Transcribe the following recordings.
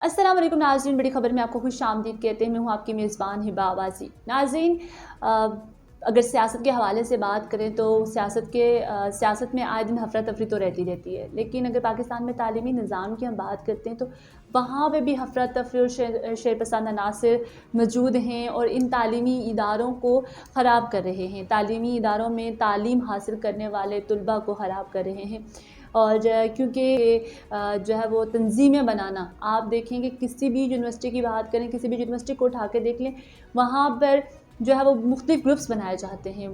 अस्सलाम वालेकुम नाज़रीन, बड़ी खबर में आपको खुश आमदीद कहते हैं। मैं हूँ आपकी मेज़बान हिबा आवाज़ी। नाज़रीन, अगर सियासत के हवाले से बात करें तो सियासत में आए दिन हफ़रा तफ़री तो रहती है, लेकिन अगर पाकिस्तान में तालीमी निज़ाम की हम बात करते हैं तो वहाँ पे भी हफ़रा तफ़री और शेरपसंद अनासर मौजूद हैं और इन तालीमी इदारों को ख़राब कर रहे हैं। तालीमी इदारों में तालीम हासिल करने वाले तलबा को ख़राब कर रहे हैं। और क्योंकि जो है वो तंज़ीमें बनाना, आप देखेंगे किसी भी यूनिवर्सिटी की बात करें, किसी भी यूनिवर्सिटी को उठा के देख लें, वहाँ पर जो है वो मुख्तलिफ़ ग्रुप्स बनाए जाते हैं।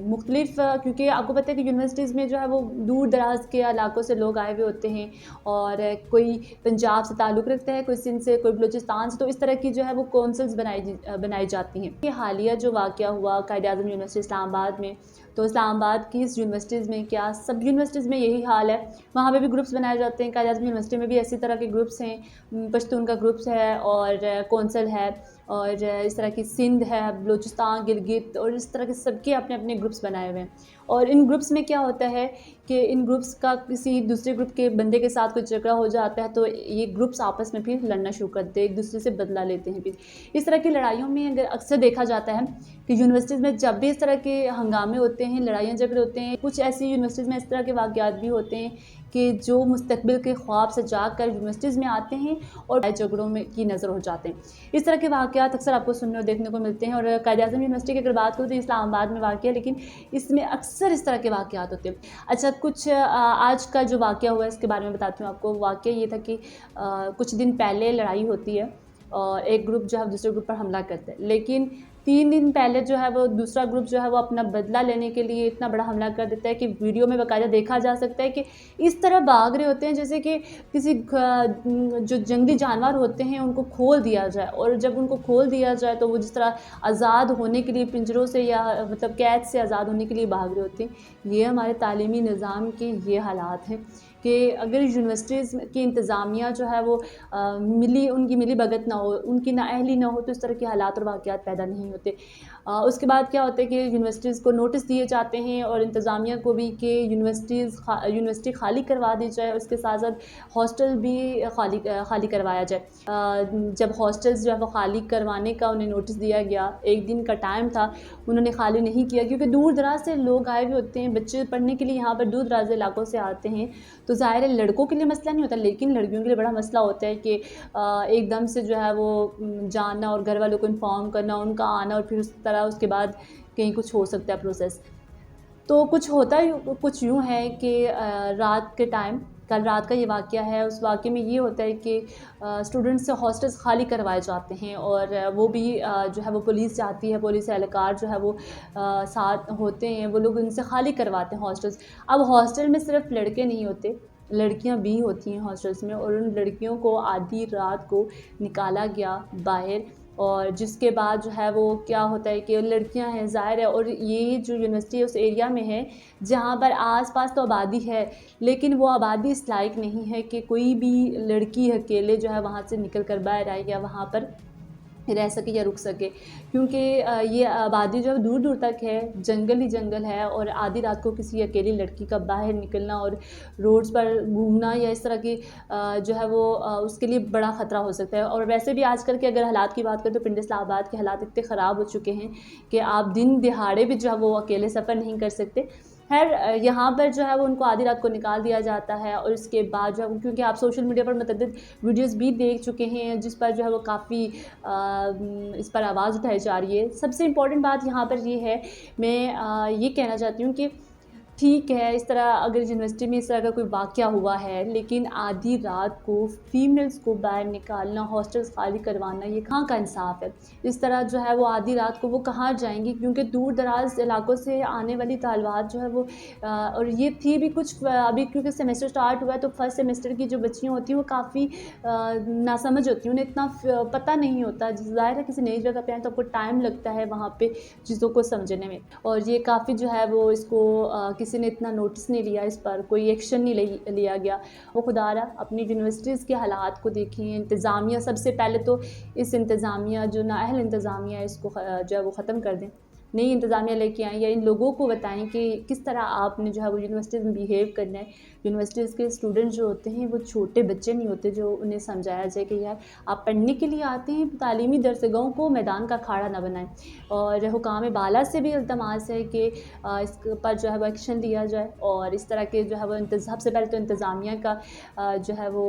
क्योंकि आपको पता है कि यूनिवर्सिटीज़ में जो है वो दूर दराज़ के इलाकों से लोग आए हुए होते हैं, और कोई पंजाब से ताल्लुक़ रखता है, कोई सिंध से, कोई बलूचिस्तान से, तो इस तरह की जो है वो कौंसल्स बनाई जाती हैं। ये हालिया जो वाक़या हुआ कायद-ए-आज़म यूनिवर्सिटी इस्लामाबाद में, तो इस्लामाबाद की इस यूनिवर्सिटीज़ में क्या, सब यूनिवर्सिटीज़ में यही हाल है। वहाँ पे भी ग्रुप्स बनाए जाते हैं। कायद-ए-आज़म यूनिवर्सिटी में भी इसी तरह के ग्रुप्स हैं। पश्तून का ग्रुप्स है और कौंसल है, और इस तरह की सिंध है, बलूचिस्तान, गिलगित, और इस तरह के सबके अपने-अपने ग्रुप्स बनाए हुए हैं। और इन ग्रुप्स में क्या होता है कि इन ग्रुप्स का किसी दूसरे ग्रुप के बंदे के साथ कोई झगड़ा हो जाता है तो ये ग्रुप्स आपस में फिर लड़ना शुरू करते हैं, एक दूसरे से बदला लेते हैं। फिर इस तरह की लड़ाइयों में अगर अक्सर देखा जाता है कि यूनिवर्सिटीज़ में जब भी इस तरह के हंगामे होते हैं, लड़ाइयाँ झगड़े होते हैं, कुछ ऐसी यूनिवर्सिटीज़ में इस तरह के वाक़यात भी होते हैं कि जो मुस्तक़बिल के ख्वाब से जाग कर यूनिवर्सिटीज़ में आते हैं और झगड़ों में की नज़र हो जाते हैं। इस तरह के वाक़यात अक्सर आपको सुनने और देखने को मिलते हैं। और कायद-ए-आज़म यूनिवर्सिटी की अगर बात करूँ तो इस्लामाबाद में वाक़या है, लेकिन इसमें अक्सर इस तरह के वाक़यात होते हैं। अच्छा, आज का जो वाक़या हुआ है इसके बारे में बताती हूँ आपको। वाक़या ये था कि कुछ दिन पहले लड़ाई होती है और एक ग्रुप जो है दूसरे ग्रुप पर हमला करता है, लेकिन 3 दिन पहले जो है वो दूसरा ग्रुप जो है वो अपना बदला लेने के लिए इतना बड़ा हमला कर देता है कि वीडियो में बाकायदा देखा जा सकता है कि इस तरह भाग रहे होते हैं जैसे कि किसी जो जंगली जानवर होते हैं उनको खोल दिया जाए, और जब उनको खोल दिया जाए तो वो जिस तरह आज़ाद होने के लिए पिंजरों से या मतलब कैद से आज़ाद होने के लिए भाग रहे होते हैं। ये हमारे तालीमी निज़ाम के ये हालात हैं कि अगर यूनिवर्सिटीज़ की इंतज़ामिया जो है वो उनकी मिली भगत ना हो, उनकी नाअहली ना हो, तो इस तरह के हालात और वाक़यात पैदा नहीं होते। उसके बाद क्या होता है कि यूनिवर्सिटीज़ को नोटिस दिए जाते हैं और इंतज़ामिया को भी कि यूनिवर्सिटी खाली करवा दी जाए, उसके साथ-साथ हॉस्टल भी खाली करवाया जाए। जब हॉस्टल्स जो है वो खाली करवाने का उन्हें नोटिस दिया गया, 1 दिन का टाइम था, उन्होंने खाली नहीं किया क्योंकि दूर-दराज़ से लोग आए हुए होते हैं, बच्चे पढ़ने के लिए यहाँ पर दूर-दराज़ इलाकों से आते हैं। तो ज़ाहिर है लड़कों के लिए मसला नहीं होता, लेकिन लड़कियों के लिए बड़ा मसला होता है कि एकदम से जो है वो जानना और घर वालों को इन्फॉर्म करना, उनका आना, और फिर उस तरह उसके बाद कहीं कुछ हो सकता है प्रोसेस। तो कुछ यूँ है कि रात के टाइम, कल रात का ये वाक़या है, उस वाक़ये में ये होता है कि स्टूडेंट्स से हॉस्टल्स खाली करवाए जाते हैं, और वो भी जो है वो पुलिस जाती है, पुलिस एहलकार जो है वो साथ होते हैं, वो लोग उनसे खाली करवाते हैं हॉस्टल्स। अब हॉस्टल में सिर्फ लड़के नहीं होते, लड़कियां भी होती हैं हॉस्टल्स में, और उन लड़कियों को आधी रात को निकाला गया बाहर, और जिसके बाद जो है वो क्या होता है कि लड़कियां हैं ज़ाहिर है, और ये जो यूनिवर्सिटी उस एरिया में है जहाँ पर आसपास तो आबादी है, लेकिन वो आबादी इस लायक नहीं है कि कोई भी लड़की अकेले जो है वहाँ से निकल कर बाहर आए या वहाँ पर रह सके या रुक सके, क्योंकि ये आबादी जो है दूर दूर तक है, जंगल ही जंगल है, और आधी रात को किसी अकेली लड़की का बाहर निकलना और रोड्स पर घूमना या इस तरह की जो है वो उसके लिए बड़ा ख़तरा हो सकता है। और वैसे भी आजकल के अगर हालात की बात करें तो पिंड इस्लामाबाद के हालात इतने ख़राब हो चुके हैं कि आप दिन दिहाड़े भी जो है वो अकेले सफ़र नहीं कर सकते। खैर, यहाँ पर जो है वो उनको आधी रात को निकाल दिया जाता है, और इसके बाद जो है क्योंकि आप सोशल मीडिया पर मुतअद्दिद वीडियोस भी देख चुके हैं जिस पर जो है वो काफ़ी इस पर आवाज़ उठाई जा रही है। सबसे इम्पोर्टेंट बात यहाँ पर ये है, मैं ये कहना चाहती हूँ कि ठीक है, इस तरह अगर यूनिवर्सिटी में इस तरह का कोई वाक़या हुआ है, लेकिन आधी रात को फ़ीमेल्स को बाहर निकालना, हॉस्टल्स खाली करवाना, ये कहाँ का इंसाफ़ है? इस तरह जो है वो आधी रात को वो कहाँ जाएँगी, क्योंकि दूर-दराज़ इलाकों से आने वाली तालिबात जो है वो और ये थी भी कुछ अभी क्योंकि सेमेस्टर स्टार्ट हुआ है, तो फर्स्ट सेमेस्टर की जो बच्चियाँ होती हैं वो काफ़ी नासमझ होती हैं, उन्हें इतना पता नहीं होता। ज़ाहिर है किसी नई जगह पे आएँ तो आपको टाइम लगता है वहाँ पे चीज़ों को समझने में, और ये काफ़ी जो है वो इसको किसी ने इतना नोटिस नहीं लिया, इस पर कोई एक्शन नहीं लिया गया। वो खुदारा अपनी यूनिवर्सिटीज़ के हालात को देखिए, इंतज़ामिया सबसे पहले तो इस इंतज़ामिया जो नाअहल इंतज़ामिया है इसको जो है वो ख़त्म कर दें। नई इंतज़ामिया लेके आएँ या इन लोगों को बताएँ कि किस तरह आपने जो है वो यूनिवर्सिटीज़ में बिहेव करना है। यूनिवर्सिटीज़ के स्टूडेंट जो होते हैं वो छोटे बच्चे नहीं होते जो उन्हें समझाया जाए कि यार आप पढ़ने के लिए आते हैं, तालीमी दरसगाहों को मैदान का अखाड़ा ना बनाएँ। और हुकाम बाला से भी इल्तमास है कि इस पर जो है वो एक्शन लिया जाए और इस तरह के जो है वो सबसे पहले तो इंतज़ामिया का जो है वो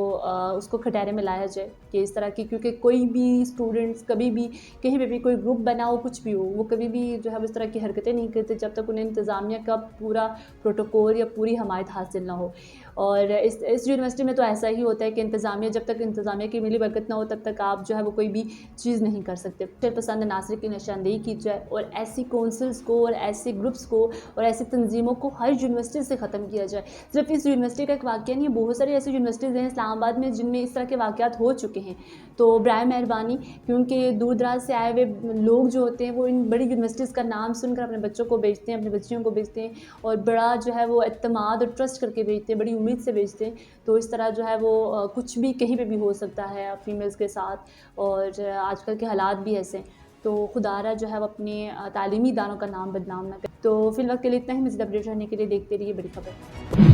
उसको खटैरे में लाया जाए कि इस तरह की, क्योंकि कोई भी स्टूडेंट्स कभी भी कहीं पे भी कोई ग्रुप बना हो, कुछ भी हो, वो कभी भी जो है वो इस तरह की हरकतें नहीं करते जब तक उन्हें इंतज़ामिया का पूरा प्रोटोकॉल या पूरी हमायत हासिल ना हो। और इस यूनिवर्सिटी में तो ऐसा ही होता है कि जब तक इंतज़ामिया की मिली बरकत ना हो तब तक आप जो है वो कोई भी चीज़ नहीं कर सकते। फिर पसंद नासिर की निशानदेही की जाए और ऐसी काउंसिल्स को और ऐसे ग्रुप्स को और ऐसी तंजीमों को हर यूनिवर्सिटी से ख़त्म किया जाए। सिर्फ इस यूनिवर्सिटी का एक वाक़या नहीं है, बहुत सारी ऐसी यूनिवर्सिटीज़ हैं इस्लामाबाद में जिनमें इस तरह के वाक़यात हो चुके हैं। तो बराए मेहरबानी, क्योंकि दूर दराज से आए हुए लोग जो होते हैं वो इन बड़ी यूनिवर्सिटीज़ का नाम सुनकर अपने बच्चों को भेजते हैं, अपनी बच्चियों को भेजते हैं और बड़ा जो है वो एतमाद और ट्रस्ट करके भेजते हैं, बड़ी उम्मीद से भेजते हैं। तो इस तरह जो है वो कुछ भी कहीं पे भी हो सकता है फ़ीमेल्स के साथ और आजकल के हालात भी ऐसे हैं। तो खुदारा जो है वो अपने तालीमी इदारों का नाम बदनाम ना करे। तो फ़िलवक़्त के लिए इतना ही। मज़ीद अपडेट रहने के लिए देखते रहिए बड़ी खबर।